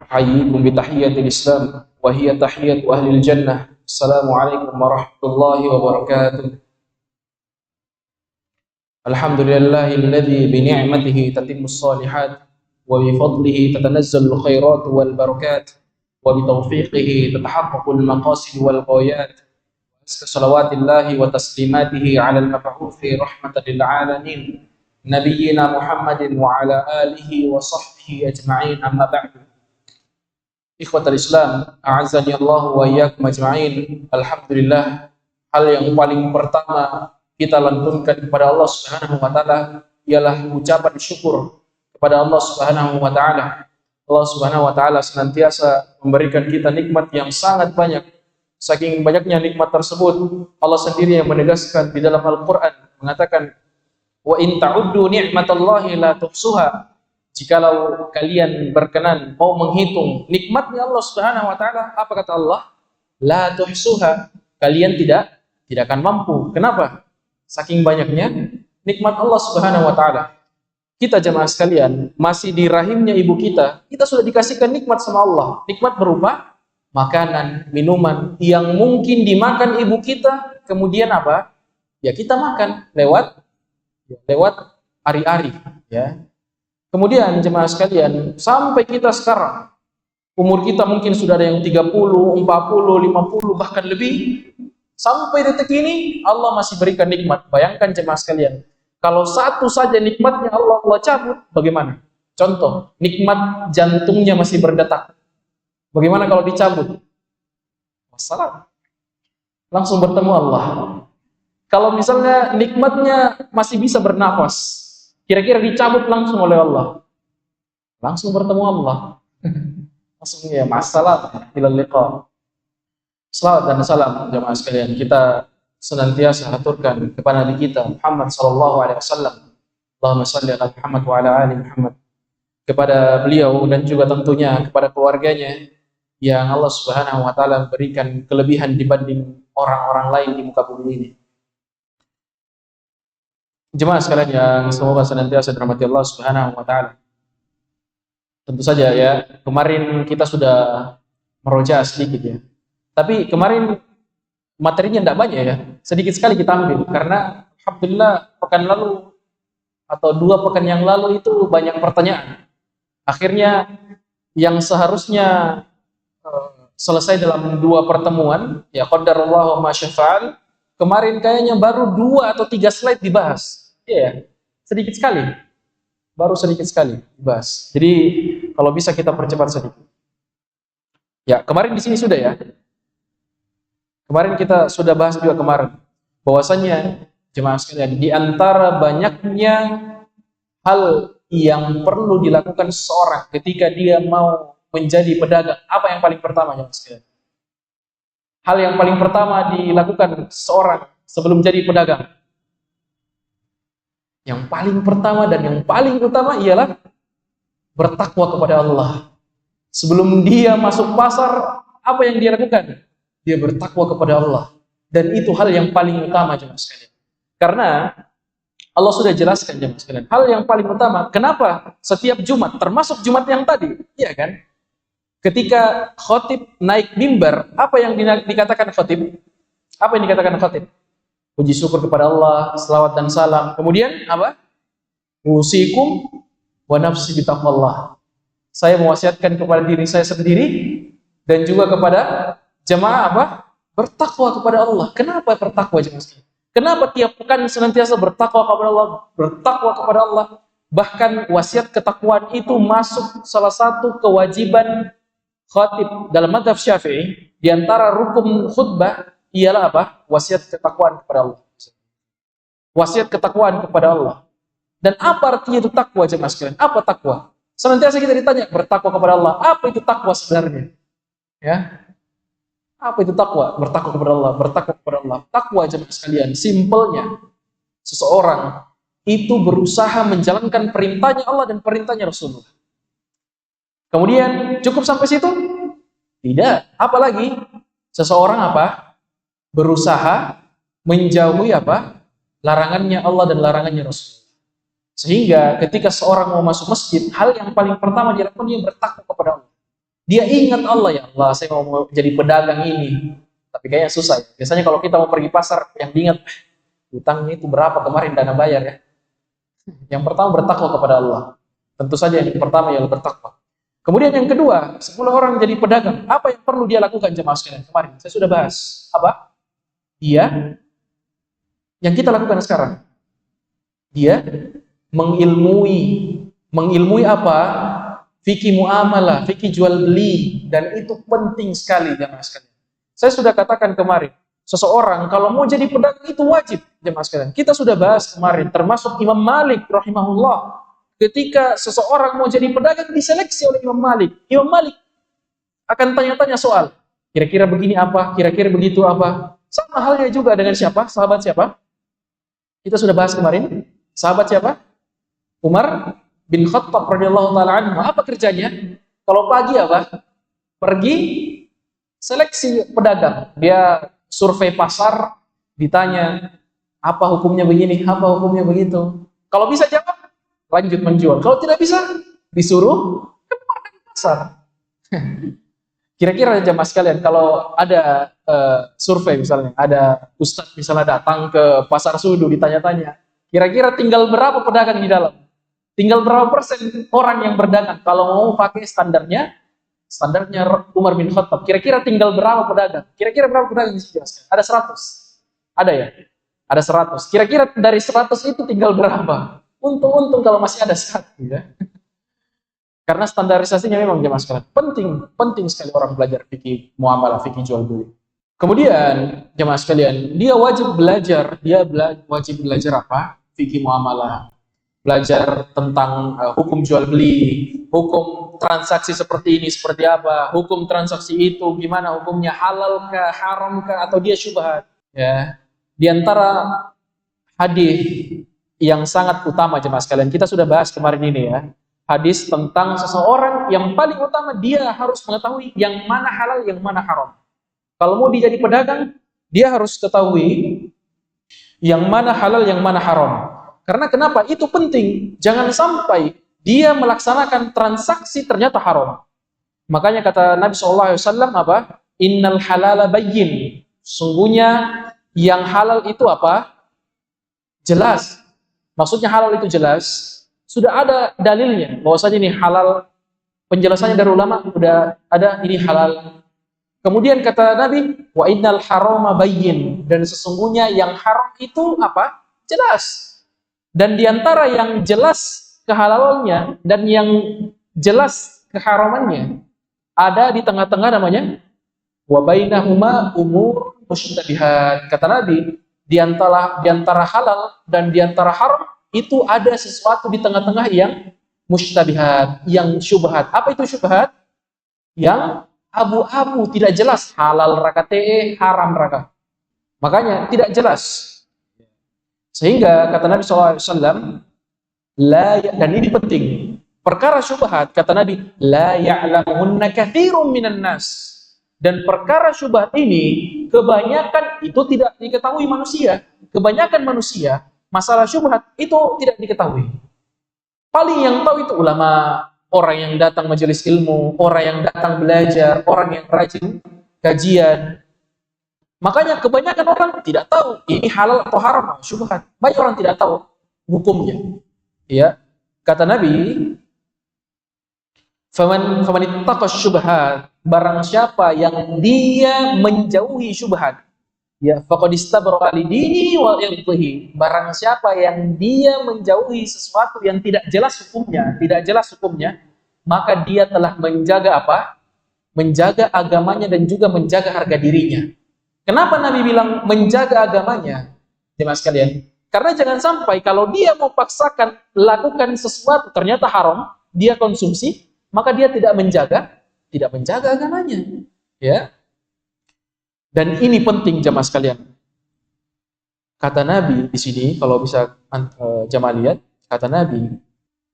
أحييكم بتحية الإسلام وهي تحية أهل الجنة. السلام عليكم ورحمة الله وبركاته. الحمد لله الذي بنعمته تتم الصالحات وبفضله تتنزل الخيرات والبركات وبتوفيقه تتحقق المقاصد والغايات. صلوات الله وتسليماته على المبعوث رحمة للعالمين نبينا محمد وعلى آله وصحبه أجمعين. أما بعد. Ikhwatal Islam, a'azzani Allah wa iyyakum ajma'in. Alhamdulillah, hal yang paling pertama kita lantunkan kepada Allah Subhanahu wa taala ialah ucapan syukur kepada Allah Subhanahu wa taala. Allah Subhanahu wa taala senantiasa memberikan kita nikmat yang sangat banyak. Saking banyaknya nikmat tersebut, Allah sendiri yang menegaskan di dalam Al-Qur'an mengatakan, "Wa in ta'uddu ni'matallahi la tuhsuha." Jikalau kalian berkenan mau menghitung nikmatnya Allah Subhanahu wa taala, apa kata Allah? La tuhsuha. Kalian tidak akan mampu. Kenapa? Saking banyaknya nikmat Allah Subhanahu wa taala. Kita jemaah sekalian, masih di rahimnya ibu kita sudah dikasihkan nikmat sama Allah. Nikmat berupa makanan, minuman yang mungkin dimakan ibu kita, kemudian apa? Ya kita makan lewat ari-ari, ya. Kemudian jemaah sekalian, sampai kita sekarang, umur kita mungkin sudah ada yang 30, 40, 50, bahkan lebih. Sampai detik ini, Allah masih berikan nikmat. Bayangkan jemaah sekalian, kalau satu saja nikmatnya Allah cabut, bagaimana? Contoh, nikmat jantungnya masih berdetak. Bagaimana kalau dicabut? Wassalam. Langsung bertemu Allah. Kalau misalnya nikmatnya masih bisa bernafas, kira-kira dicabut langsung oleh Allah, langsung bertemu Allah. Langsung ya, ma'assalam, ilal liqa. Salawat dan salam jemaah sekalian kita senantiasa aturkan kepada Nabi kita Muhammad sallallahu alaihi wasallam. Allahumma shalli ala Muhammad wa ala ali Muhammad. Kepada beliau dan juga tentunya kepada keluarganya yang Allah Subhanahu wa taala berikan kelebihan dibanding orang-orang lain di muka bumi ini. Jemaah sekalian yang semoga senantiasa dirahmati Allah Subhanahu wa taala. Tentu saja ya, kemarin kita sudah meroja sedikit ya. Tapi kemarin materinya tidak banyak ya. Sedikit sekali kita ambil karena alhamdulillah pekan lalu atau 2 pekan yang lalu itu banyak pertanyaan. Akhirnya yang seharusnya selesai dalam 2 pertemuan, ya qadarullah wa ma syafa'al, kemarin kayaknya baru 2 atau 3 slide dibahas. Iya, sedikit sekali. Baru sedikit sekali dibahas. Jadi kalau bisa kita percepat sedikit. Ya, kemarin di sini sudah ya. Kemarin kita sudah bahas juga kemarin bahwasanya jemaah sekalian, di antara banyaknya hal yang perlu dilakukan seseorang ketika dia mau menjadi pedagang, apa yang paling pertama jemaah sekalian? Hal yang paling pertama dilakukan seseorang sebelum jadi pedagang, yang paling pertama dan yang paling utama ialah bertakwa kepada Allah. Sebelum dia masuk pasar, apa yang dia lakukan? Dia bertakwa kepada Allah. Dan itu hal yang paling utama jemaah sekalian. Karena Allah sudah jelaskan jemaah sekalian, hal yang paling utama. Kenapa setiap Jumat, termasuk Jumat yang tadi, iya kan? Ketika khotib naik mimbar, apa yang dikatakan khotib? Apa yang dikatakan khotib? Puji syukur kepada Allah, selawat dan salam. Kemudian apa? Usikum wa nafsi bitaqwallah. Saya mewasiatkan kepada diri saya sendiri dan juga kepada jemaah apa? Bertakwa kepada Allah. Kenapa bertakwa jemaah sekalian? Kenapa tiap pekan senantiasa bertakwa kepada Allah? Bertakwa kepada Allah. Bahkan wasiat ketakwaan itu masuk salah satu kewajiban khatib dalam mazhab Syafi'i. Di antara rukun khutbah ialah apa? Wasiat ketakwaan kepada Allah. Wasiat ketakwaan kepada Allah. Dan apa artinya itu takwa jemaah sekalian? Apa takwa? Senantiasa kita ditanya bertakwa kepada Allah. Apa itu takwa sebenarnya? Ya. Apa itu takwa? Bertakwa kepada Allah, bertakwa kepada Allah. Takwa jemaah sekalian, simpelnya seseorang itu berusaha menjalankan perintahnya Allah dan perintahnya Rasulullah. Kemudian cukup sampai situ? Tidak. Apalagi seseorang apa? Berusaha menjauhi apa? Larangannya Allah dan larangannya Rasulullah. Sehingga ketika seorang mau masuk masjid, hal yang paling pertama dilakukan dia bertakwa kepada Allah. Dia ingat Allah, ya Allah, saya mau jadi pedagang ini. Tapi kayaknya susah ya. Biasanya kalau kita mau pergi pasar, yang diingat, utang itu berapa kemarin dana bayar ya. Yang pertama bertakwa kepada Allah. Tentu saja yang pertama ialah bertakwa. Kemudian yang kedua, 10 orang jadi pedagang. Apa yang perlu dia lakukan jemaah sekalian? Kemarin saya sudah bahas. Apa? Dia yang kita lakukan sekarang. Dia mengilmui apa? Fikih muamalah, fikih jual beli, dan itu penting sekali jemaah sekalian. Saya sudah katakan kemarin, seseorang kalau mau jadi pedagang itu wajib jemaah sekalian. Kita sudah bahas kemarin, termasuk Imam Malik rahimahullah. Ketika seseorang mau jadi pedagang diseleksi oleh Imam Malik. Imam Malik akan tanya-tanya soal, kira-kira begini apa, kira-kira begitu apa. Sama halnya juga dengan siapa? Sahabat siapa? Kita sudah bahas kemarin. Sahabat siapa? Umar bin Khattab radhiyallahu taala anhu. Apa kerjanya? Kalau pagi apa? Pergi seleksi pedagang. Dia survei pasar, ditanya apa hukumnya begini, apa hukumnya begitu. Kalau bisa jawab, lanjut menjual. Kalau tidak bisa, disuruh keluar dari pasar. Kira-kira jamaah sekalian, kalau ada survei misalnya, ada ustadz misalnya datang ke pasar sudu ditanya-tanya, kira-kira tinggal berapa pedagang di dalam? Tinggal berapa persen orang yang berdagang? Kalau mau pakai standarnya Umar bin Khattab, kira-kira tinggal berapa pedagang? Kira-kira berapa pedagang di sini? Ada 100. Ada ya? Ada 100. Kira-kira dari 100 itu tinggal berapa? Untung-untung kalau masih ada 1 ya. Karena standarisasinya memang jemaah sekalian penting sekali orang belajar fikih muamalah, fikih jual beli. Kemudian jemaah sekalian, dia wajib belajar apa? Fikih muamalah. Belajar tentang hukum jual beli, hukum transaksi seperti ini seperti apa, hukum transaksi itu gimana hukumnya, halal kah, haram kah, atau dia syubhat ya. Di antara hadis yang sangat utama jemaah sekalian, kita sudah bahas kemarin ini ya. Hadis tentang seseorang yang paling utama dia harus mengetahui yang mana halal, yang mana haram. Kalau mau dia jadi pedagang, dia harus ketahui yang mana halal, yang mana haram. Karena kenapa? Itu penting. Jangan sampai dia melaksanakan transaksi ternyata haram. Makanya kata Nabi SAW apa? Innal halala bayyin. Sungguhnya yang halal itu apa? Jelas. Maksudnya halal itu jelas. Sudah ada dalilnya. Bahwasanya ini halal. Penjelasannya dari ulama sudah ada, ini halal. Kemudian kata Nabi, wa innal harama bayyin. Dan sesungguhnya yang haram itu apa? Jelas. Dan diantara yang jelas kehalalannya dan yang jelas keharamannya ada di tengah-tengah namanya wa bainahuma umur mushtabihat. Kata Nabi, diantara halal dan diantara haram itu ada sesuatu di tengah-tengah yang mushtabihat, yang syubhat. Apa itu syubhat? Yang abu-abu, tidak jelas, halal rakate, haram raka. Makanya tidak jelas. Sehingga kata Nabi SAW, dan ini penting, perkara syubhat, kata Nabi, la ya'lamunna katsirun minan nas. Dan perkara syubhat ini, kebanyakan itu tidak diketahui manusia. Kebanyakan manusia, masalah syubhat itu tidak diketahui. Paling yang tahu itu ulama, orang yang datang majelis ilmu, orang yang datang belajar, orang yang rajin kajian. Makanya kebanyakan orang tidak tahu ini halal atau haram, syubhat. Banyak orang tidak tahu hukumnya. Ya, kata Nabi, faman ittaqa syubhat, barang siapa yang dia menjauhi syubhat, ya faqad istabra li dinihi wa irdihi. Barang siapa yang dia menjauhi sesuatu yang tidak jelas hukumnya, maka dia telah menjaga apa? Menjaga agamanya dan juga menjaga harga dirinya. Kenapa Nabi bilang menjaga agamanya? Jemaah sekalian, karena jangan sampai kalau dia mau paksakan lakukan sesuatu ternyata haram, dia konsumsi, maka dia tidak menjaga agamanya. Ya. Dan ini penting jemaah sekalian. Kata Nabi di sini, kalau bisa jemaah lihat, kata Nabi,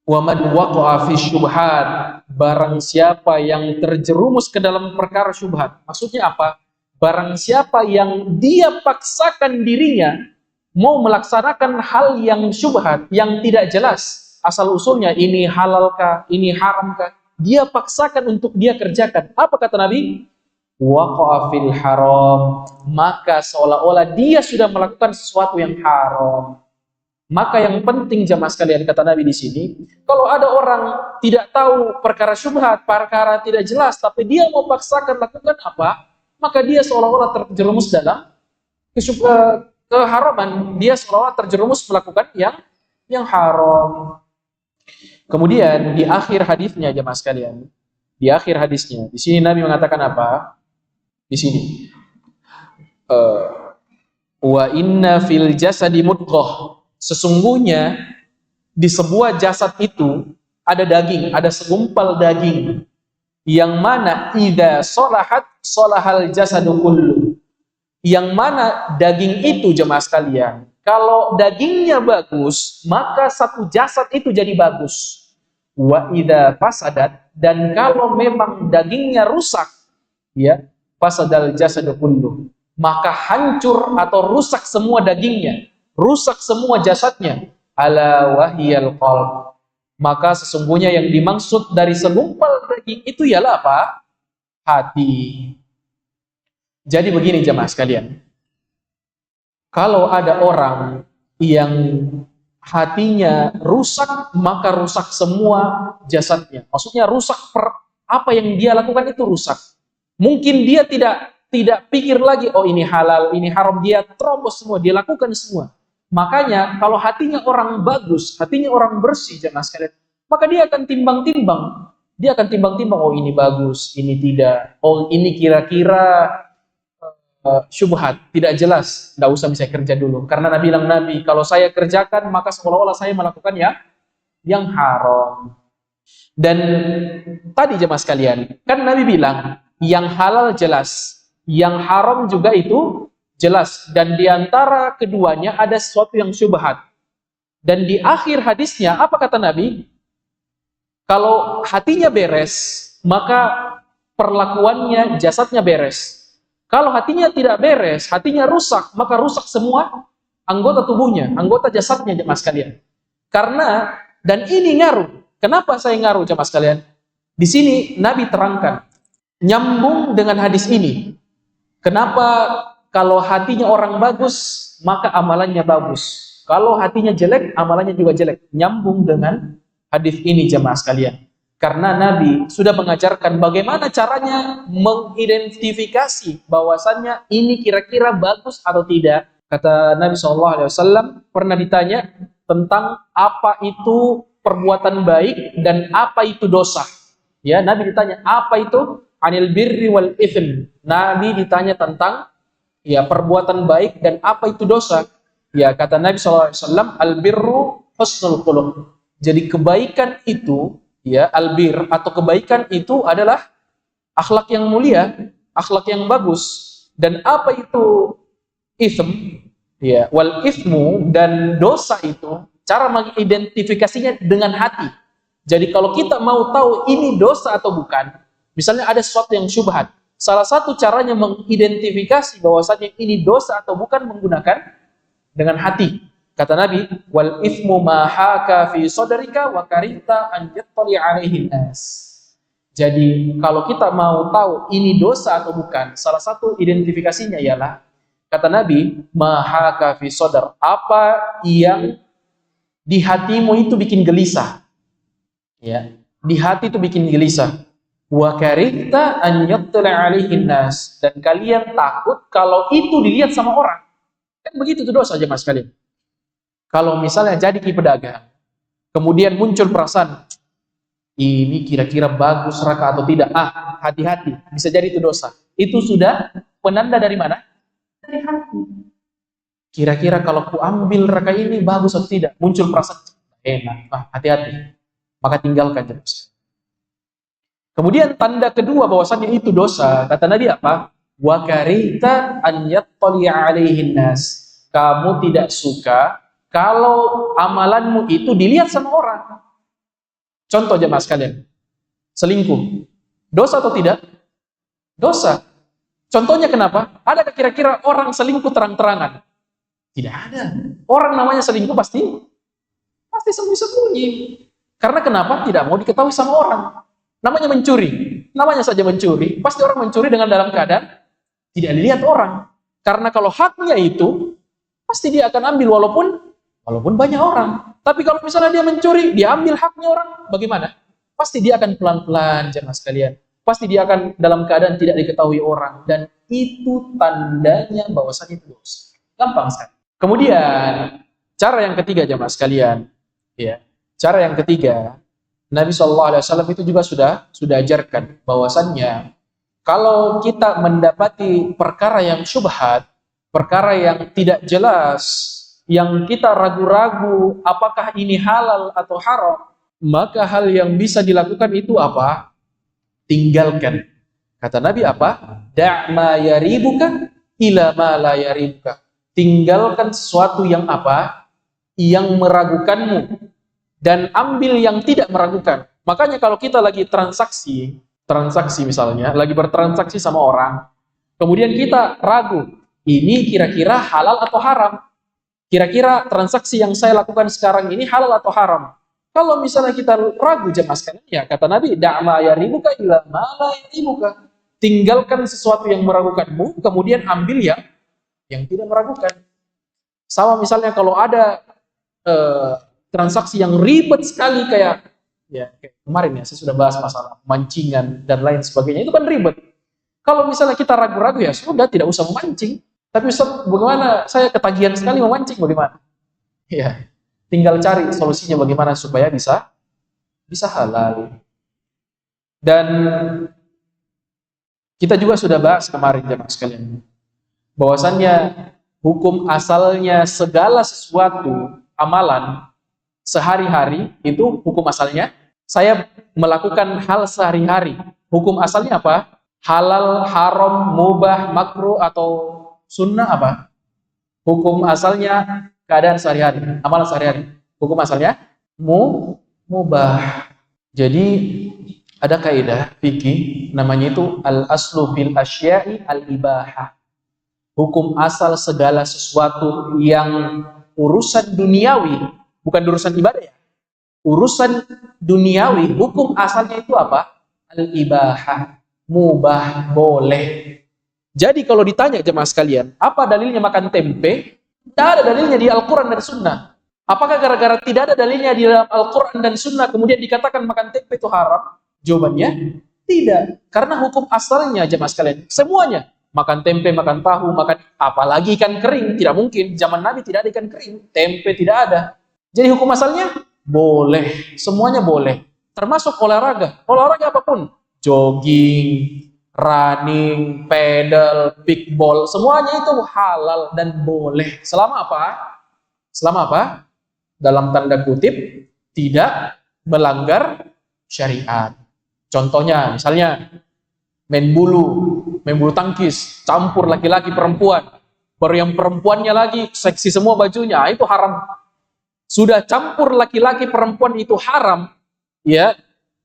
wa man waqa'a fi syubhat, barang siapa yang terjerumus ke dalam perkara syubhat. Maksudnya apa? Barang siapa yang dia paksakan dirinya mau melaksanakan hal yang syubhat, yang tidak jelas asal usulnya, ini halalkah, ini haramkah, dia paksakan untuk dia kerjakan. Apa kata Nabi? Waqa'a fil haram, maka seolah-olah dia sudah melakukan sesuatu yang haram. Maka yang penting jamaah sekalian, kata Nabi di sini, kalau ada orang tidak tahu perkara syubhat, perkara tidak jelas, tapi dia mau paksakan lakukan apa, maka dia seolah-olah terjerumus dalam keharaman. Dia seolah-olah terjerumus melakukan yang haram. Kemudian di akhir hadisnya jamaah sekalian, di akhir hadisnya, di sini Nabi mengatakan apa? Di sini, wa inna fil jasadi mudghah, sesungguhnya di sebuah jasad itu ada daging, ada segumpal daging, yang mana idza sholahat sholahal jasadu kullu, yang mana daging itu jemaah sekalian, kalau dagingnya bagus maka satu jasad itu jadi bagus. Wa idza fasadat, dan kalau memang dagingnya rusak, ya, fasadal jasadu kullu, maka hancur atau rusak semua dagingnya, rusak semua jasadnya. Ala wahiyal qalb, maka sesungguhnya yang dimaksud dari segumpal daging itu ialah apa? Hati. Jadi begini jemaah sekalian, kalau ada orang yang hatinya rusak, maka rusak semua jasadnya. Maksudnya rusak apa yang dia lakukan itu rusak. Mungkin dia tidak pikir lagi, oh ini halal, ini haram, dia terobos semua, dia lakukan semua. Makanya kalau hatinya orang bagus, hatinya orang bersih jemaah sekalian, maka dia akan timbang-timbang. Dia akan timbang-timbang, oh ini bagus, ini tidak. Oh ini kira-kira syubhat, tidak jelas, tidak usah saya kerja dulu. Karena Nabi bilang, Nabi, kalau saya kerjakan maka seolah-olah saya melakukan yang haram. Dan tadi jemaah sekalian, kan Nabi bilang yang halal jelas, yang haram juga itu jelas, dan diantara keduanya ada sesuatu yang syubhat. Dan di akhir hadisnya apa kata Nabi? Kalau hatinya beres, maka perlakuannya, jasadnya beres. Kalau hatinya tidak beres, hatinya rusak, maka rusak semua anggota tubuhnya, anggota jasadnya jemaah sekalian. Karena, dan ini ngaruh. Kenapa saya ngaruh jemaah sekalian? Di sini Nabi terangkan, nyambung dengan hadis ini. Kenapa kalau hatinya orang bagus, maka amalannya bagus. Kalau hatinya jelek, amalannya juga jelek. Nyambung dengan hadis ini jemaah sekalian. Karena Nabi sudah mengajarkan bagaimana caranya mengidentifikasi bahwasannya ini kira-kira bagus atau tidak. Kata Nabi SAW, pernah ditanya tentang apa itu perbuatan baik dan apa itu dosa. Ya, Nabi ditanya apa itu anil birri wal ithm. Nabi ditanya tentang ya perbuatan baik dan apa itu dosa. Ya, kata Nabi SAW, al birru husnul khuluq. Jadi kebaikan itu, ya, albir atau kebaikan itu adalah akhlak yang mulia, akhlak yang bagus. Dan apa itu ism? Ya, wal ismu, dan dosa itu cara mengidentifikasinya dengan hati. Jadi kalau kita mau tahu ini dosa atau bukan, misalnya ada sesuatu yang syubhat, salah satu caranya mengidentifikasi bahwasanya ini dosa atau bukan menggunakan dengan hati. Kata Nabi, wal ithmu ma haka fi sadrika wa karihta an yattali alaihi nas. Jadi kalau kita mau tahu ini dosa atau bukan, salah satu identifikasinya ialah kata Nabi, ma haka fi sadr, apa yang di hatimu itu bikin gelisah. Ya, di hati itu bikin gelisah. Wa karihta an yattali alaihi nas, dan kalian takut kalau itu dilihat sama orang. Kan begitu tuh dosa aja Mas kalian. Kalau misalnya jadi pedagang, kemudian muncul perasaan, ini kira-kira bagus raka atau tidak, hati-hati, bisa jadi itu dosa. Itu sudah penanda dari mana? Dari hati. Kira-kira kalau ku ambil raka ini bagus atau tidak, muncul perasaan, enak, hati-hati, maka tinggalkan terus. Kemudian tanda kedua bahwasannya itu dosa, kata Nabi apa? Wa karihta an yattali alaihin nas. Kamu tidak suka kalau amalanmu itu dilihat sama orang. Contoh jemaah sekalian, selingkuh, dosa atau tidak? Dosa. Contohnya kenapa? Adakah kira-kira orang selingkuh terang-terangan? Tidak ada. Orang namanya selingkuh pasti sembunyi-sembunyi. Karena kenapa? Tidak mau diketahui sama orang. Namanya mencuri. Namanya saja mencuri. Pasti orang mencuri dengan dalam keadaan tidak dilihat orang. Karena kalau haknya itu, pasti dia akan ambil walaupun banyak orang. Tapi kalau misalnya dia mencuri, dia ambil haknya orang, bagaimana? Pasti dia akan pelan-pelan, jemaah sekalian. Pasti dia akan dalam keadaan tidak diketahui orang. Dan itu tandanya bahwasanya itu dosa. Gampang sekali. Kemudian, cara yang ketiga jemaah sekalian. Ya, cara yang ketiga, Nabi SAW itu juga sudah ajarkan bahwasannya kalau kita mendapati perkara yang syubhat, perkara yang tidak jelas, yang kita ragu-ragu apakah ini halal atau haram, maka hal yang bisa dilakukan itu apa? Tinggalkan. Kata Nabi apa? Da' ma yaribuka ila ma la yaribuka. Tinggalkan sesuatu yang apa? Yang meragukanmu. Dan ambil yang tidak meragukan. Makanya kalau kita lagi transaksi misalnya, lagi bertransaksi sama orang, kemudian kita ragu, ini kira-kira halal atau haram? Kira-kira transaksi yang saya lakukan sekarang ini halal atau haram? Kalau misalnya kita ragu jemaah sekalian, ya kata Nabi, da'ma yaribuka ila ma la yaribuka. Tinggalkan sesuatu yang meragukanmu, kemudian ambil yang tidak meragukan. Sama misalnya kalau ada transaksi yang ribet sekali kayak kemarin saya sudah bahas masalah mancingan dan lain sebagainya, itu kan ribet. Kalau misalnya kita ragu-ragu, ya sudah, tidak usah memancing. Tapi Ustaz, bagaimana saya ketagihan sekali memancing, bagaimana? Ya, tinggal cari solusinya bagaimana supaya bisa halal. Dan kita juga sudah bahas kemarin jemaah sekalian, bahwasannya hukum asalnya segala sesuatu amalan sehari-hari itu hukum asalnya saya melakukan hal sehari-hari. Hukum asalnya apa? Halal, haram, mubah, makruh atau sunnah apa? Hukum asalnya keadaan sehari-hari, amalan sehari-hari. Hukum asalnya mubah. Jadi ada kaidah fikih namanya itu al-aslu fil asya'i al-ibahah. Hukum asal segala sesuatu yang urusan duniawi, bukan urusan ibadah ya. Urusan duniawi, hukum asalnya itu apa? Al-ibahah, mubah, boleh. Jadi kalau ditanya jemaah sekalian, apa dalilnya makan tempe? Tidak ada dalilnya di Al-Quran dan Sunnah. Apakah gara-gara tidak ada dalilnya di dalam Al-Quran dan Sunnah kemudian dikatakan makan tempe itu haram? Jawabannya tidak. Karena hukum asalnya jemaah sekalian, semuanya. Makan tempe, makan tahu, makan apalagi ikan kering, tidak mungkin. Zaman Nabi tidak ada ikan kering, tempe tidak ada. Jadi hukum asalnya boleh, semuanya boleh. Termasuk olahraga. Olahraga apapun. Jogging, running, pedal, kickball, semuanya itu halal dan boleh. Selama apa? Selama apa? Dalam tanda kutip, tidak melanggar syariat. Contohnya, misalnya main bulu tangkis, campur laki-laki perempuan. Baru yang perempuannya lagi seksi semua bajunya, itu haram. Sudah campur laki-laki perempuan itu haram, ya.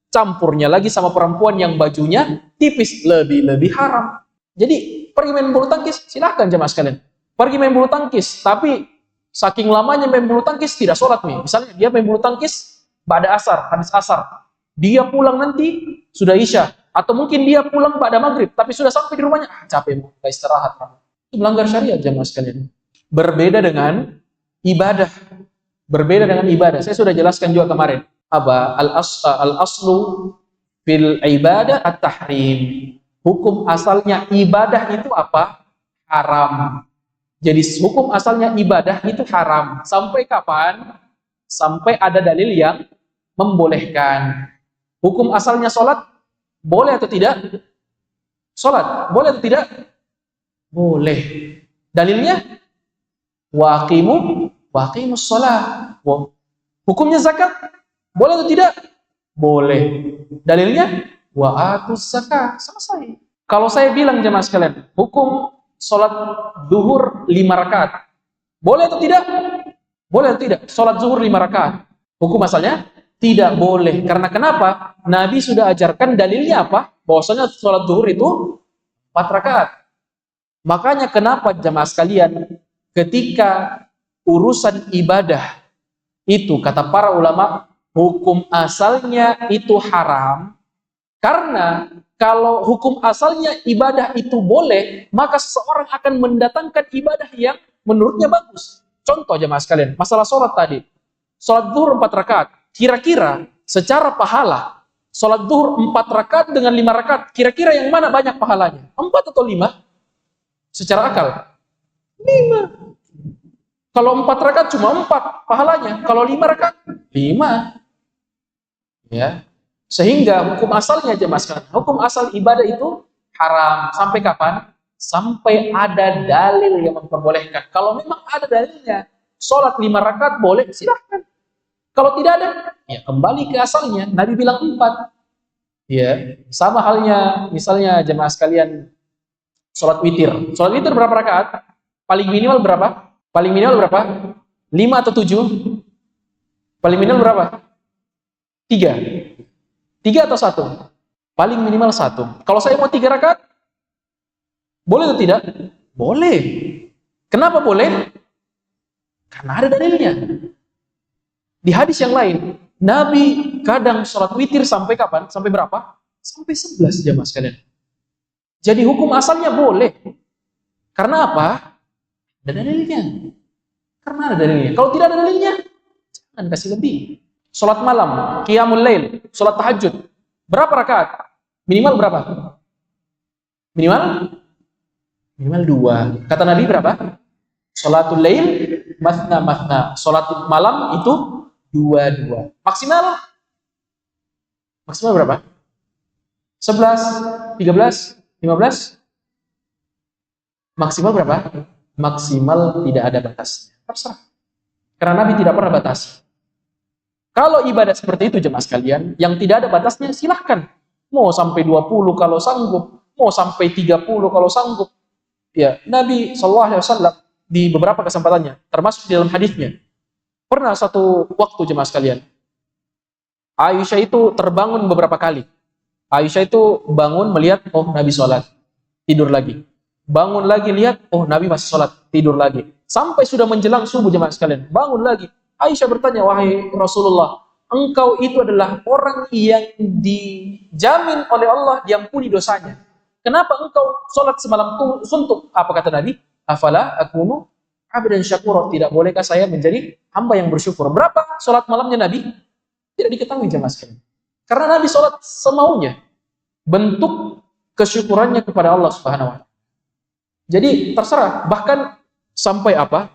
Campurnya lagi sama perempuan yang bajunya tipis, lebih haram. Jadi pergi main bulu tangkis, silahkan jemaah sekalian. Pergi main bulu tangkis, tapi saking lamanya main bulu tangkis tidak sholat nih. Misalnya dia main bulu tangkis pada asar, habis asar. Dia pulang nanti sudah isya, atau mungkin dia pulang pada maghrib, tapi sudah sampai di rumahnya, capek mau istirahat. Itu melanggar syariat jemaah sekalian. Berbeda dengan ibadah. Berbeda dengan ibadah. Saya sudah jelaskan juga kemarin. Apa? Al-aslu fil ibadah at-tahrim. Hukum asalnya ibadah itu apa? Haram. Jadi hukum asalnya ibadah itu haram. Sampai kapan? Sampai ada dalil yang membolehkan. Hukum asalnya sholat, boleh atau tidak? Sholat, boleh atau tidak? Boleh. Dalilnya? Waqimus sholat. Hukumnya zakat, boleh atau tidak? Boleh. Dalilnya? Wa'atus zakat. Selesai. Kalau saya bilang jemaah sekalian, hukum sholat zuhur 5 rakaat. Boleh atau tidak? Boleh atau tidak? Sholat zuhur 5 rakaat. Hukum asalnya? Tidak boleh. Karena kenapa? Nabi sudah ajarkan dalilnya apa? Bahwasanya sholat zuhur itu 4 rakaat. Makanya kenapa jemaah sekalian, ketika urusan ibadah itu kata para ulama hukum asalnya itu haram, Karena kalau hukum asalnya ibadah itu boleh, maka seseorang akan mendatangkan ibadah yang menurutnya bagus. Contoh jemaah sekalian, masalah sholat tadi. Sholat zuhur 4 rakaat. Kira-kira secara pahala, sholat zuhur 4 rakaat dengan 5 rakaat, kira-kira yang mana banyak pahalanya? 4 atau 5? Secara akal. 5. Kalau 4 rakaat cuma 4 pahalanya. Kalau 5 rakaat, 5. Ya. Sehingga hukum asalnya jemaah sekalian, hukum asal ibadah itu haram. Sampai kapan? Sampai ada dalil yang memperbolehkan. Kalau memang ada dalilnya, sholat 5 rakaat boleh, silahkan. Kalau tidak ada, ya kembali ke asalnya. Nabi bilang 4. Ya, sama halnya misalnya jemaah sekalian sholat witir. Sholat witir berapa rakaat? Paling minimal berapa? Paling minimal berapa? 5 atau 7? Paling minimal berapa? 3. 3 atau 1? Paling minimal 1. Kalau saya mau 3 rakaat, boleh atau tidak? Boleh. Kenapa boleh? Karena ada dalilnya. Di hadis yang lain, Nabi kadang sholat witir sampai kapan? Sampai berapa? Sampai 11 jamaah sekalian. Jadi hukum asalnya boleh. Karena apa? Ada dalilnya. Karena ada dalilnya. Kalau tidak ada dalilnya, jangan kasih lebih. Sholat malam, qiyamul lail, sholat tahajud. Berapa rakaat? Minimal berapa? Minimal 2. Kata Nabi berapa? Sholatul lail, masna. Sholat malam itu 2. Maksimal berapa? 11, 13, 15? Maksimal berapa? Maksimal tidak ada batasnya. Terserah. Karena Nabi tidak pernah batasi. Kalau ibadah seperti itu jemaah sekalian, yang tidak ada batasnya silahkan. Mau sampai 20 kalau sanggup, mau sampai 30 kalau sanggup. Ya, Nabi SAW di beberapa kesempatannya, termasuk di dalam hadisnya, pernah satu waktu jemaah sekalian, Aisyah itu terbangun beberapa kali. Aisyah itu bangun melihat, oh Nabi sholat, tidur lagi. Bangun lagi lihat, oh Nabi masih sholat, tidur lagi. Sampai sudah menjelang subuh jemaah sekalian, bangun lagi. Aisyah bertanya, wahai Rasulullah, engkau itu adalah orang yang dijamin oleh Allah diampuni dosanya. Kenapa engkau sholat semalam suntuk? Apa kata Nabi? Afala akunu abdan syakura. Tidak bolehkah saya menjadi hamba yang bersyukur? Berapa sholat malamnya Nabi? Tidak diketahui jemaah sekalian. Karena Nabi sholat semaunya. Bentuk kesyukurannya kepada Allah Subhanahu wa Ta'ala. Jadi terserah. Bahkan sampai apa?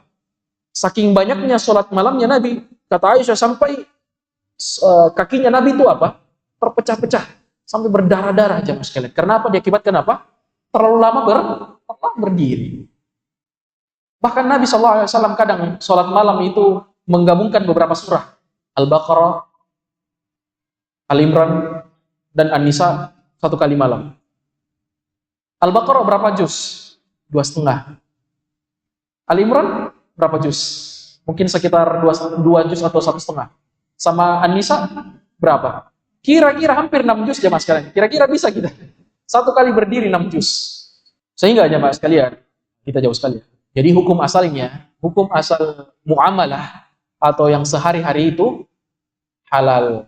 Saking banyaknya sholat malamnya Nabi, kata Aisyah, sampai kakinya Nabi itu apa? Terpecah-pecah, sampai berdarah-darah jemaah sekalian. Kenapa? Diakibatkan apa? Terlalu lama berdiri. Bahkan Nabi SAW kadang sholat malam itu menggabungkan beberapa surah. Al-Baqarah, Al-Imran, dan An-Nisa 1 kali malam. Al-Baqarah berapa juz? 2,5. Al-Imran berapa juz? Mungkin sekitar 2 juz atau 1,5. Sama An-Nisa berapa? Kira-kira hampir 6 juz jemaah sekalian. Kira-kira bisa kita 1 kali berdiri 6 juz. Sehingga jemaah sekalian, kita jauh sekali. Jadi hukum asalnya, hukum asal muamalah atau yang sehari-hari itu halal.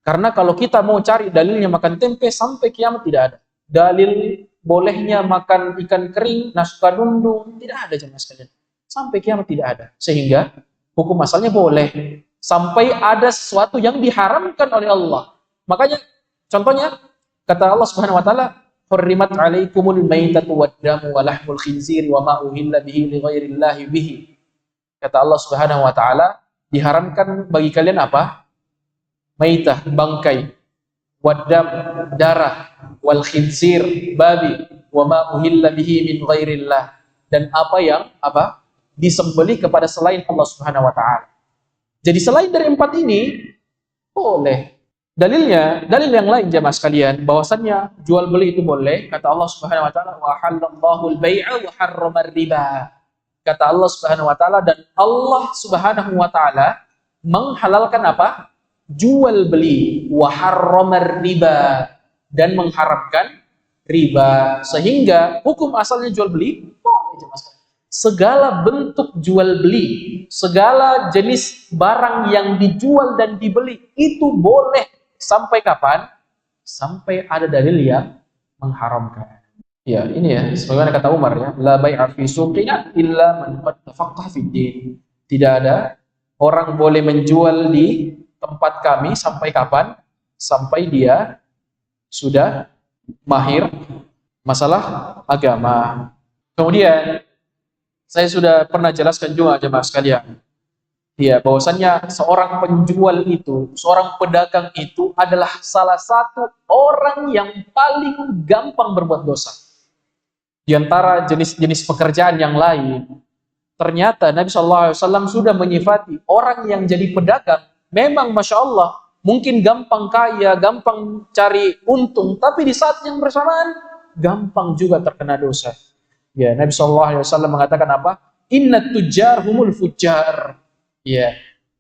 Karena kalau kita mau cari dalilnya makan tempe sampai kiamat tidak ada. Dalil bolehnya makan ikan kering, nasuka dundung, tidak ada jemaah sekalian. Sampai kiamat tidak ada. Sehingga hukum asalnya boleh. Sampai ada sesuatu yang diharamkan oleh Allah. Makanya contohnya kata Allah Subhanahu wa taala, "Hurrimat 'alaikumul maitatu wad-damu wa lahmul khinziri wa ma uhilla bihi li ghairillahi bihi." Kata Allah Subhanahu wa taala, diharamkan bagi kalian apa? Maitah, bangkai, wad-dam, darah, wal khinzir, babi, wa ma uhilla bihi min ghairillah, dan apa yang apa? Disembelih kepada selain Allah Subhanahu wa taala. Jadi selain dari 4 ini boleh. Dalilnya, dalil yang lain jemaah sekalian, bahwasannya jual beli itu boleh. Kata Allah Subhanahu wa taala, wa halallahu al-bai'a wa harrama riba. Kata Allah Subhanahu wa taala, dan Allah Subhanahu wa taala menghalalkan apa? Jual beli, wa harrama riba, dan mengharamkan riba. Sehingga hukum asalnya jual beli boleh jemaah sekalian. Segala bentuk jual beli, segala jenis barang yang dijual dan dibeli itu boleh. Sampai kapan? sampai ada dalil yang mengharamkan. Ya, ini ya, sebagaimana kata Umar ya, la bai'a fi suqina illa man qad tafaqqaha fid din. Tidak ada orang boleh menjual di tempat kami sampai kapan? Sampai dia sudah mahir masalah agama. Kemudian saya sudah pernah jelaskan juga jemaah sekalian. Ya, bahwasannya seorang penjual itu, seorang pedagang itu adalah salah satu orang yang paling gampang berbuat dosa. Di antara jenis-jenis pekerjaan yang lain, ternyata Nabi SAW sudah menyifati orang yang jadi pedagang, memang Masya Allah, mungkin gampang kaya, gampang cari untung, tapi di saat yang bersamaan, gampang juga terkena dosa. Ya, Nabi SAW mengatakan apa? Inna tujjar humul fujjar. Ya,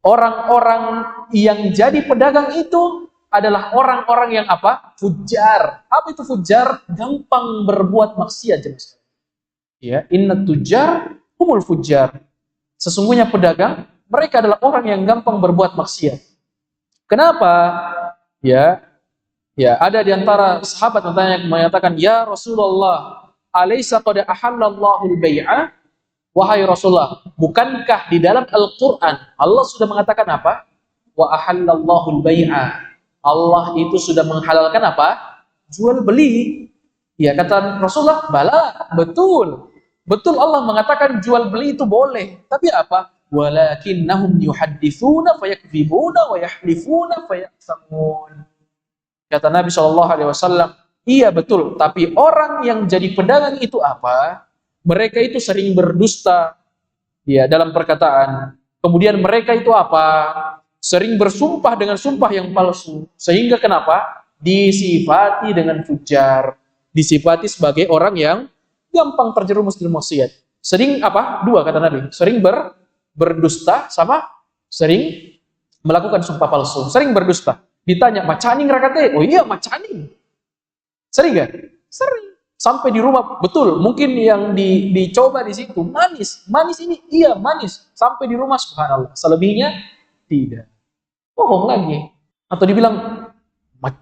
orang-orang yang jadi pedagang itu adalah orang-orang yang apa? Fujar. Apa itu fujar? Gampang berbuat maksiat, jelas. Ya, inna tujjar humul fujar. Sesungguhnya pedagang, mereka adalah orang yang gampang berbuat maksiat. Kenapa? Ya, ada di antara sahabat mengatakan, ya Rasulullah, alaysa qad ahallallahu al-bai'a? Wahai Rasulullah, bukankah di dalam Al-Quran Allah sudah mengatakan apa? Wa ahallallahu al-bai'a. Allah itu sudah menghalalkan apa? Jual beli. Ya, kata Rasulullah, bala, betul. Betul Allah mengatakan jual beli itu boleh. Tapi apa? Walakinnahum yuhaddithuna fayakdzibuna wa yahlifuna fayaksamun. Kata Nabi SAW, iya betul, tapi orang yang jadi pedagang itu apa? Mereka itu sering berdusta ya dalam perkataan. Kemudian mereka itu apa? Sering bersumpah dengan sumpah yang palsu. Sehingga kenapa? Disifati dengan fujar. Disifati sebagai orang yang gampang terjerumus dalam maksiat. Sering apa? Dua kata Nabi. Sering berdusta sama sering melakukan sumpah palsu. Sering berdusta. Ditanya, macaning rakate? Oh iya, macaning. Sering gak? Sering. Sampai di rumah, betul, mungkin yang dicoba di situ, manis ini, iya manis. Sampai di rumah, subhanallah. Selebihnya, tidak. Bohong lagi. Atau dibilang,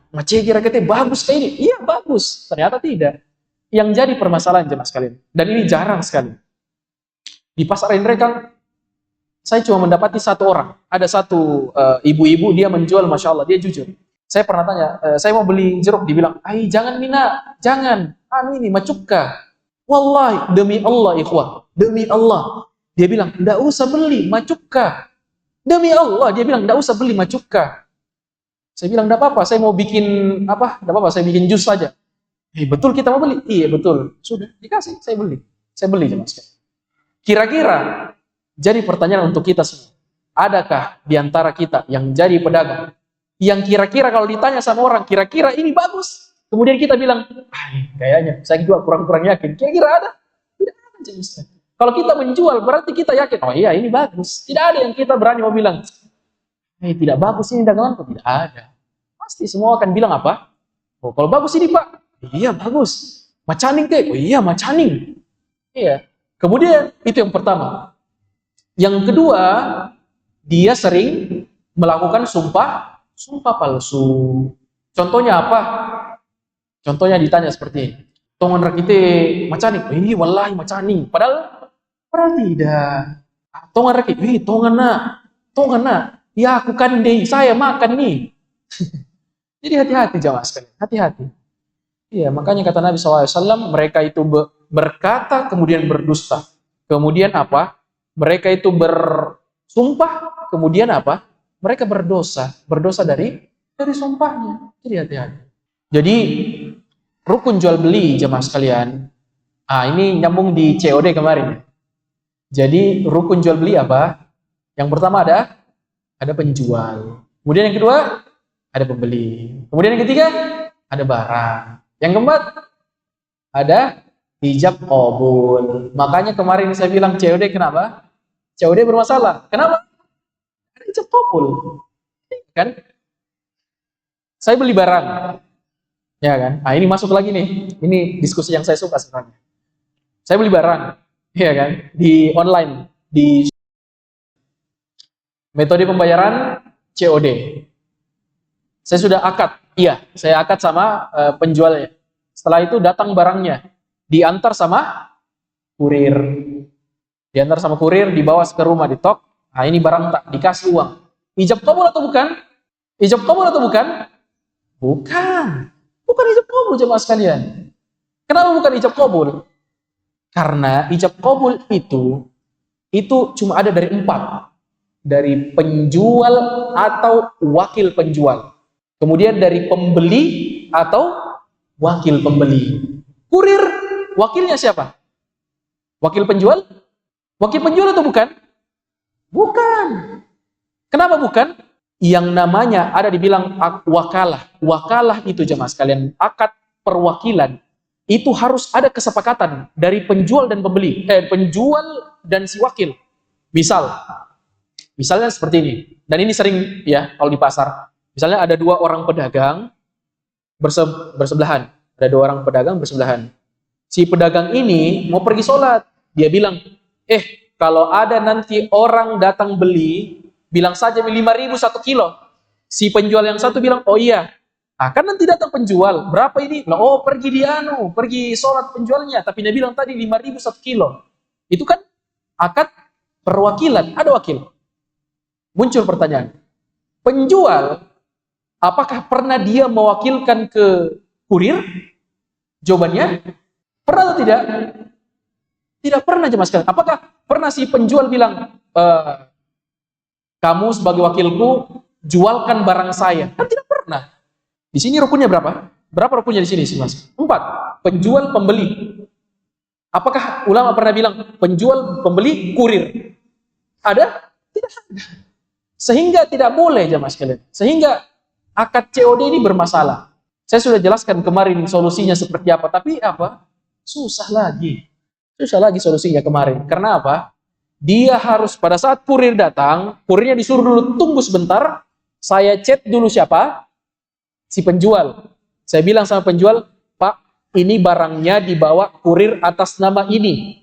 macegi rakete bagus kayak ini. Iya, bagus. Ternyata tidak. Yang jadi permasalahan jemaah sekalian. Dan ini jarang sekali. Di pasar Indrekang, saya cuma mendapati satu orang. Ada satu ibu-ibu, dia menjual, Masya Allah, dia jujur. Saya pernah tanya, saya mau beli jeruk, dibilang, jangan Mina, jangan, ini macukka. Wallahi, demi Allah ikhwah, demi Allah. Dia bilang, enggak usah beli macukka. Demi Allah, dia bilang, enggak usah beli macukka. Saya bilang, enggak apa-apa, saya mau bikin, enggak apa-apa, saya bikin jus saja. Betul kita mau beli? Iya, betul. Sudah, dikasih, saya beli. Saya beli, jemaah sekalian. Kira-kira, jadi pertanyaan untuk kita semua. Adakah di antara kita yang jadi pedagang, yang kira-kira kalau ditanya sama orang, kira-kira ini bagus. Kemudian kita bilang, kayaknya saya juga kurang-kurang yakin. Kira-kira ada? Tidak ada. Kalau kita menjual, berarti kita yakin, oh iya ini bagus. Tidak ada yang kita berani mau bilang, tidak bagus ini daganganku. Tidak ada. Pasti semua akan bilang apa? Oh, kalau bagus ini Pak, iya bagus. Macaning teh, oh iya macaning. Iya. Kemudian, itu yang pertama. Yang kedua, dia sering melakukan sumpah palsu. Contohnya apa? Contohnya ditanya seperti ini. Tongan rakite macaning. Ini wallahi macaning. Padahal tidak. Tongan rakite, tongan na. Ya aku kan deh, saya makan nih. Jadi hati-hati jamaah sekalian. Hati-hati. Iya, makanya kata Nabi SAW, mereka itu berkata kemudian berdusta. Kemudian apa? Mereka itu bersumpah, kemudian apa? Mereka berdosa dari sumpahnya. Jadi hati-hati. Jadi rukun jual beli jemaah sekalian. Ini nyambung di COD kemarin. Jadi rukun jual beli apa? Yang pertama ada penjual. Kemudian yang kedua ada pembeli. Kemudian yang ketiga ada barang. Yang keempat ada ijab qabul. Makanya kemarin saya bilang COD kenapa? COD bermasalah. Kenapa? Ada ijab qabul. Kan? Saya beli barang. Ya kan? Ini masuk lagi nih. Ini diskusi yang saya suka sebenarnya. Saya beli barang, ya kan? Di online, di metode pembayaran COD. Saya sudah akad. Iya, saya akad sama penjualnya. Setelah itu datang barangnya, diantar sama kurir. Diantar sama kurir, dibawa ke rumah, ditok. Nah, ini barang tak, dikasih uang. Ijab kabul atau bukan? Ijab kabul atau bukan? Bukan. Bukan ijab kabul, jemaah sekalian. Kenapa bukan ijab kabul? Karena ijab kabul itu cuma ada dari 4. Dari penjual atau wakil penjual. Kemudian dari pembeli atau wakil pembeli. Kurir, wakilnya siapa? Wakil penjual? Wakil penjual atau bukan? Bukan. Kenapa bukan? Yang namanya ada dibilang wakalah. Wakalah itu jemaah sekalian, akad perwakilan. Itu harus ada kesepakatan dari penjual dan pembeli. Penjual dan si wakil. Misalnya seperti ini. Dan ini sering ya kalau di pasar. Misalnya ada 2 orang pedagang bersebelahan. Ada 2 orang pedagang bersebelahan. Si pedagang ini mau pergi sholat. Dia bilang, kalau ada nanti orang datang beli, bilang saja 5.000 1 kilo. Si penjual yang satu bilang, oh iya. Kan nanti datang penjual, berapa ini? Pergi sholat penjualnya. Tapi dia bilang tadi 5.000 1 kilo. Itu kan akad perwakilan, ada wakil. Muncul pertanyaan, penjual, apakah pernah dia mewakilkan ke kurir? Jawabannya, pernah atau tidak? Tidak pernah jemaah sekalian. Apakah pernah si penjual bilang, kamu sebagai wakilku, jualkan barang saya? Kan tidak pernah. Di sini rukunnya berapa? Berapa rukunnya di sini, Mas? 4. Penjual, pembeli. Apakah ulama pernah bilang penjual, pembeli, kurir? Ada? Tidak ada. Sehingga tidak boleh jemaah sekalian. Sehingga akad COD ini bermasalah. Saya sudah jelaskan kemarin solusinya seperti apa, tapi apa? Susah lagi solusinya kemarin. Karena apa? Dia harus pada saat kurir datang, kurirnya disuruh dulu tunggu sebentar, saya chat dulu siapa? Si penjual. Saya bilang sama penjual, Pak, ini barangnya dibawa kurir atas nama ini.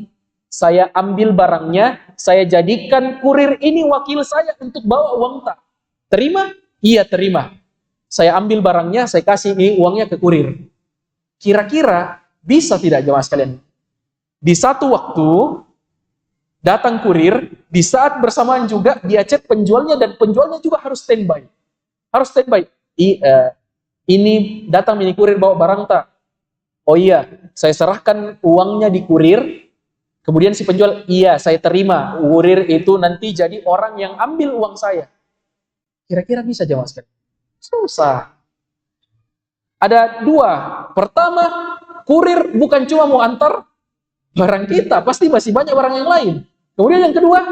Saya ambil barangnya, saya jadikan kurir ini wakil saya untuk bawa uang tak. Terima? Iya, terima. Saya ambil barangnya, saya kasih ini uangnya ke kurir. Kira-kira bisa tidak jemaah sekalian? Di satu waktu, datang kurir, di saat bersamaan juga dia chat penjualnya dan penjualnya juga harus standby. Harus standby. Ini datang mini kurir bawa barang tak? Oh iya, saya serahkan uangnya di kurir. Kemudian si penjual, iya saya terima. Kurir itu nanti jadi orang yang ambil uang saya. Kira-kira bisa jemaah sekalian? Susah. Ada 2. Pertama, kurir bukan cuma mau antar barang kita, pasti masih banyak barang yang lain. Kemudian yang kedua,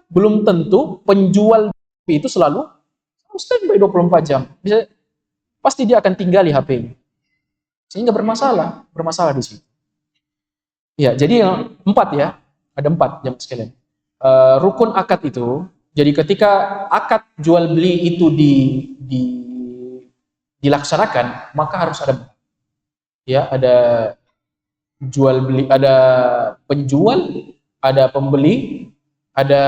belum tentu penjual itu selalu standby 24 jam. Pasti dia akan tinggali HP-nya. Sehingga bermasalah di situ. Ya, jadi 4 ya, ada 4 jemaah sekalian. Rukun akad itu, jadi ketika akad jual beli itu dilaksanakan, maka harus ada jual beli, ada penjual, ada pembeli, ada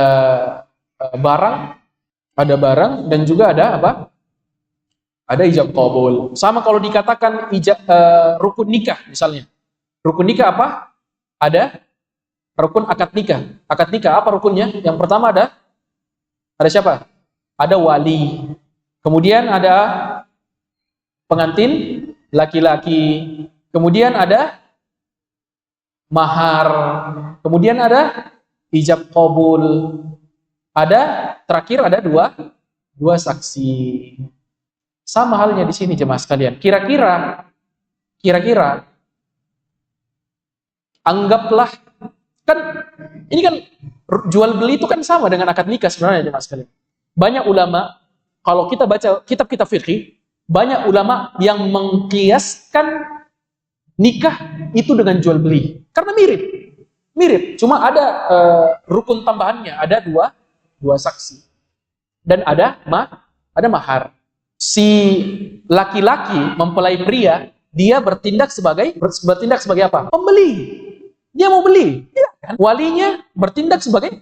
barang, dan juga ada apa? Ada ijab qabul. Sama kalau dikatakan rukun nikah misalnya. Rukun nikah apa? Ada rukun akad nikah. Akad nikah apa rukunnya? Yang pertama ada siapa? Ada wali. Kemudian ada pengantin laki-laki. Kemudian ada mahar. Kemudian ada ijab qabul. Terakhir ada dua saksi. Sama halnya di sini jemaah sekalian. Kira-kira anggaplah kan ini kan jual beli itu kan sama dengan akad nikah sebenarnya jemaah sekalian. Banyak ulama, kalau kita baca kitab-kitab fikih, banyak ulama yang mengkiaskan nikah itu dengan jual beli karena mirip. Cuma ada rukun tambahannya, ada dua saksi dan ada mahar. Si laki-laki mempelai pria, dia bertindak sebagai apa? Pembeli. Dia mau beli, ya kan? Walinya bertindak sebagai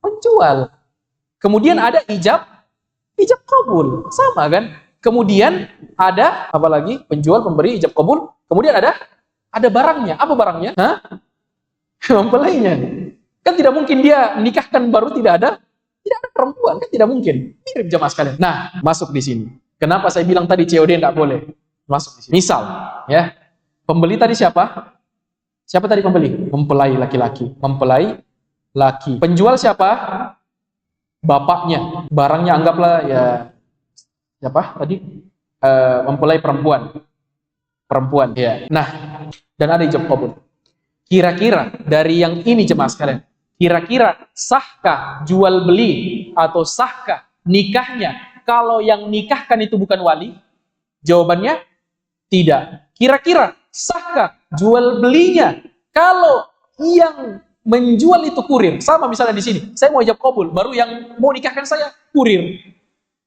penjual. Kemudian ada ijab qabul, sama kan? Kemudian ada apa lagi? Penjual, pemberi, ijab kabul. Kemudian ada barangnya. Apa barangnya? Hah? Mempelainya. Kan tidak mungkin dia nikahkan baru tidak ada perempuan, kan tidak mungkin. Mirip jamaah sekalian. Nah, masuk di sini. Kenapa saya bilang tadi COD tidak boleh? Masuk di sini. Misal, ya. Pembeli tadi siapa? Siapa tadi pembeli? Mempelai laki-laki. Mempelai laki. Penjual siapa? Bapaknya. Barangnya anggaplah ya siapa tadi? Mempelai perempuan. Perempuan, ya. Nah, dan ada ijab kabul. Kira-kira dari yang ini jemaah sekalian, kira-kira sahkah jual beli atau sahkah nikahnya kalau yang nikahkan itu bukan wali? Jawabannya tidak. Kira-kira sahkah jual belinya kalau yang menjual itu kurir? Sama misalnya di sini, saya mau ijab kabul, baru yang mau nikahkan saya kurir.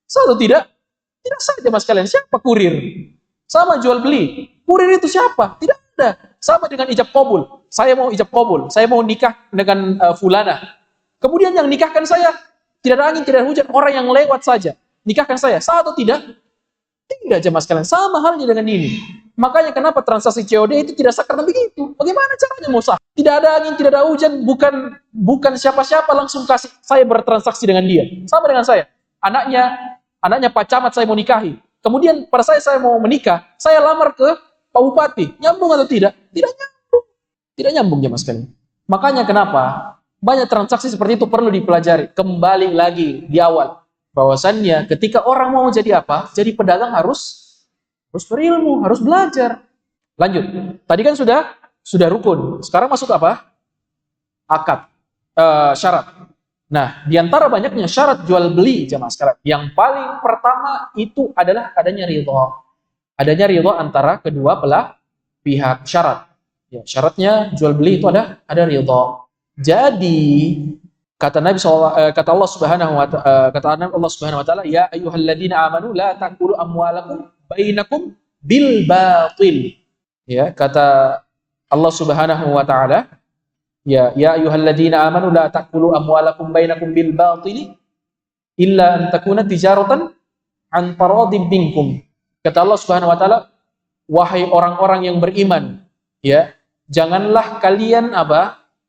Sah atau tidak? Tidak sah jemaah sekalian. Siapa kurir? Sama jual beli. Kurir itu siapa? Tidak ada. Sama dengan ijab kabul. Saya mau ijab kabul, saya mau nikah dengan fulana. Kemudian yang nikahkan saya, tidak ada angin, tidak ada hujan, orang yang lewat saja. Nikahkan saya, sah atau tidak? Tidak jemaah sekalian. Sama halnya dengan ini. Makanya kenapa transaksi COD itu tidak sah karena begitu. Bagaimana caranya mau sah? Tidak ada angin, tidak ada hujan, bukan siapa-siapa langsung kasih saya bertransaksi dengan dia. Sama dengan saya. Anaknya Pak Camat saya mau nikahi. Kemudian pada saya mau menikah, saya lamar ke Pak Bupati. Nyambung atau tidak? Tidak nyambung. Tidak nyambung jemaah sekalian. Makanya kenapa banyak transaksi seperti itu perlu dipelajari. Kembali lagi di awal. Bahwasannya ketika orang mau jadi apa? Jadi pedagang harus berilmu, harus belajar. Lanjut. Tadi kan sudah rukun. Sekarang masuk apa? Akad. Syarat. Nah, di antara banyaknya syarat jual beli jemaah sekalian, yang paling pertama itu adalah adanya ridha. Adanya ridha antara kedua belah pihak. Syarat. Ya, syaratnya jual beli itu ada ridha. Jadi kata Allah Subhanahu wa taala, ya ayyuhalladzina amanu la ta'kulu amwalakum bainakum bil batil. Ya, kata Allah Subhanahu wa taala, ya ayyuhalladzina amanu la ta'kulu amwalakum bainakum bil batil illa an takuna tijaratan an taradin minkum. Kata Allah Subhanahu wa taala, wahai orang-orang yang beriman, ya, janganlah kalian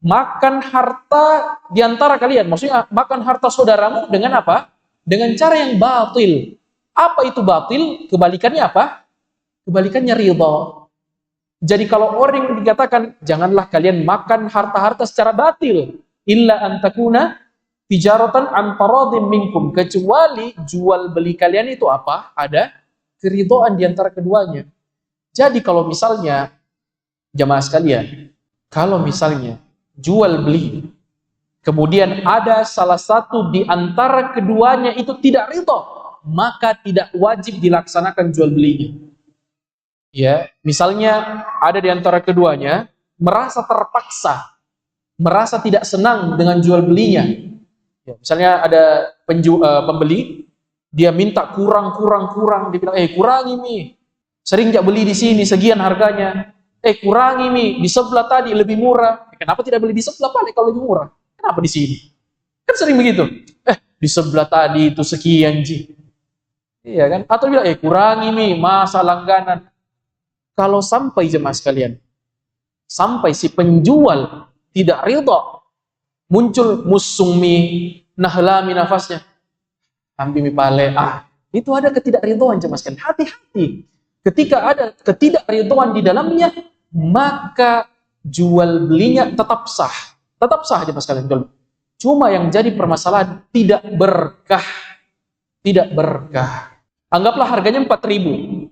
makan harta di antara kalian. Maksudnya makan harta saudaramu dengan apa? Dengan cara yang batil. Apa itu batil? Kebalikannya apa? Kebalikannya ridha. Jadi kalau orang dikatakan janganlah kalian makan harta-harta secara batil, illa antakuna tijaratan an taradin minkum, kecuali jual beli kalian itu apa? Ada keridhaan di antara keduanya. Jadi kalau misalnya jamaah sekalian, kalau misalnya jual beli, kemudian ada salah satu di antara keduanya itu tidak ridho, maka tidak wajib dilaksanakan jual belinya. Ya, misalnya ada di antara keduanya merasa terpaksa, merasa tidak senang dengan jual belinya. Ya, misalnya ada pembeli, dia minta kurang, dia bilang, kurangi mi, sering nggak beli di sini sekian harganya. Kurangi mi, di sebelah tadi lebih murah. Kenapa tidak beli di sebelah balik kalau lebih murah? Kenapa di sini? Kan sering begitu. Di sebelah tadi itu sekian ji. Iya kan? Atau bilang, kurangi mi, masa langganan. Kalau sampai jemaah sekalian, sampai si penjual tidak ridha, muncul musung mi, nahlami nafasnya, ambil mi pale, itu ada ketidakridhaan jemaah sekalian. Hati-hati. Ketika ada ketidakridhaan di dalamnya, maka jual belinya tetap sah jemaah sekalian. Cuma yang jadi permasalahan tidak berkah. Anggaplah harganya 4.000,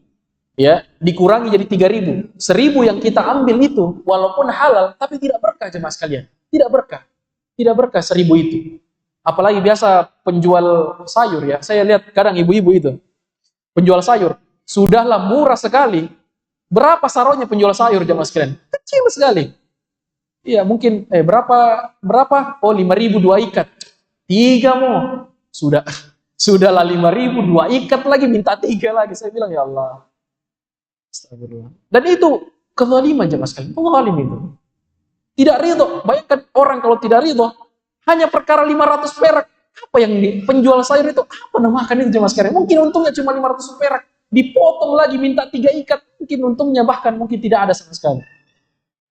ya, dikurangi jadi 3.000. 1.000 yang kita ambil itu walaupun halal tapi tidak berkah jemaah sekalian. Tidak berkah 1.000 itu. Apalagi biasa penjual sayur, ya. Saya lihat kadang ibu-ibu itu penjual sayur sudahlah murah sekali. Berapa saronya penjual sayur jemaah sekalian? Kecil sekali. Iya, mungkin berapa? Oh, 5.000 2 ikat. 3 mau. Sudahlah 5.000 2 ikat lagi, minta 3 lagi. Saya bilang, ya Allah. Astagfirullah. Dan itu kezaliman jemaah sekalian. Zalim itu. Tidak ridho. Bayangkan orang kalau tidak ridho, hanya perkara 500 perak Apa yang penjual sayur itu apa namakan itu jemaah sekalian? Mungkin untungnya cuma 500 perak, dipotong lagi minta 3 ikat, mungkin untungnya bahkan mungkin tidak ada sama sekali.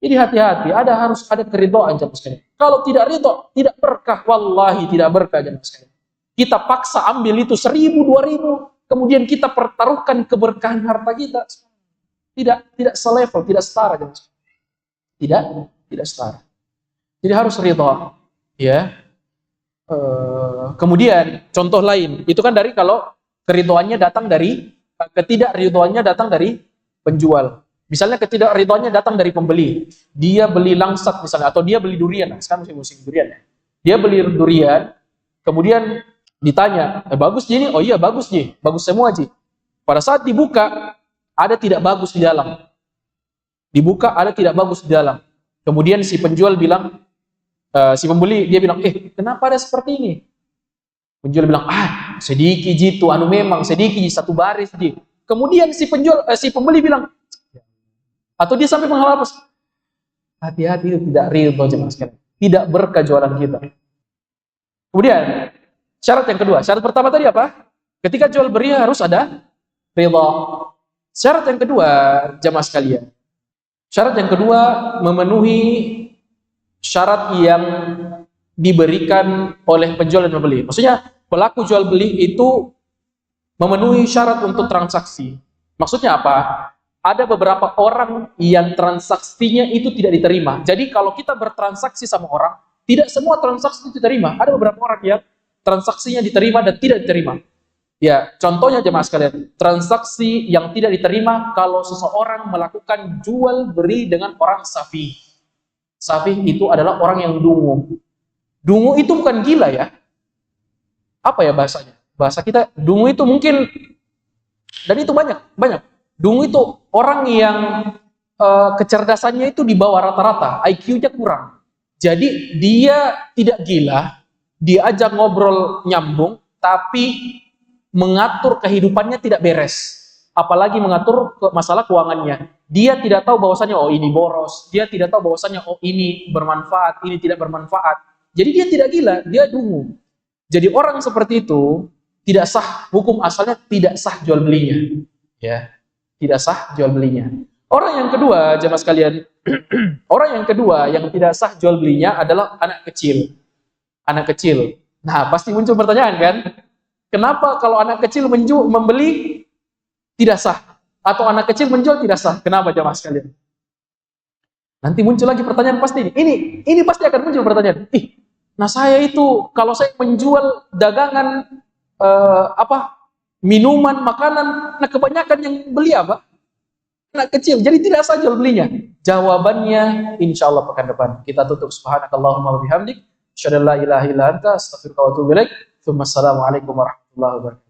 Jadi hati-hati, harus ada keridhaan jemaah sekalian. Kalau tidak ridho, tidak berkah, wallahi tidak berkah jemaah sekalian. Kita paksa ambil itu 1.000, 2.000, kemudian kita pertaruhkan keberkahan harta kita. Tidak selevel, tidak setara jemaah sekalian. Tidak setara. Jadi harus ridho, ya. Kemudian contoh lain itu kan dari kalau keridhoannya datang dari ketidakridhoannya datang dari penjual. Misalnya ketidakridhoannya datang dari pembeli. Dia beli langsat misalnya, atau dia beli durian. Sekarang musim durian ya. Dia beli durian, kemudian ditanya, bagus Ji ini? Oh iya bagus Ji, bagus semua Ji. Pada saat dibuka ada tidak bagus di dalam. Dibuka ada tidak bagus di dalam. Kemudian si penjual bilang, si pembeli dia bilang, kenapa ada seperti ini? Penjual bilang, sedikit Ji itu, memang sedikit Ji, 1 baris Ji. Kemudian si pembeli bilang, atau dia sampai menghapus, hati-hati itu tidak ridho jemaah sekalian, tidak berkah jualan kita. Kemudian syarat yang kedua, syarat pertama tadi apa? Ketika jual beli harus ada ridho. Syarat yang kedua jemaah sekalian, syarat yang kedua memenuhi syarat yang diberikan oleh penjual dan pembeli. Maksudnya pelaku jual beli itu memenuhi syarat untuk transaksi. Maksudnya apa? Ada beberapa orang yang transaksinya itu tidak diterima. Jadi kalau kita bertransaksi sama orang, tidak semua transaksi itu diterima. Ada beberapa orang yang transaksinya diterima dan tidak diterima. Ya, contohnya jemaah sekalian, transaksi yang tidak diterima kalau seseorang melakukan jual beli dengan orang safih. Safih itu adalah orang yang dungu. Dungu itu bukan gila ya. Apa ya bahasanya? Bahasa kita dungu itu mungkin, dan itu banyak. Dungu itu orang yang kecerdasannya itu di bawah rata-rata, IQ-nya kurang. Jadi dia tidak gila, diajak ngobrol nyambung, tapi mengatur kehidupannya tidak beres. Apalagi mengatur masalah keuangannya. Dia tidak tahu bahwasannya ini boros, dia tidak tahu bahwasannya ini bermanfaat, ini tidak bermanfaat. Jadi dia tidak gila, dia dungu. Jadi orang seperti itu tidak sah, hukum asalnya tidak sah jual belinya. Ya. Tidak sah jual belinya. Orang yang kedua, jemaah sekalian, orang yang kedua yang tidak sah jual belinya adalah anak kecil. Anak kecil. Nah, pasti muncul pertanyaan kan? Kenapa kalau anak kecil membeli tidak sah? Atau anak kecil menjual tidak sah? Kenapa jemaah sekalian? Nanti muncul lagi pertanyaan pasti ini. Ini pasti akan muncul pertanyaan. Nah saya itu kalau saya menjual dagangan minuman, makanan, nah kebanyakan yang beli apa? Anak kecil, jadi tidak sah jual belinya. Jawabannya insya Allah pekan depan. Kita tutup. Subhanakallahumma wa bihamdik, asyhadu an la ilaha illa anta, astaghfiruka wa atubu ilaik. Assalamualaikum warahmatullahi wabarakatuh.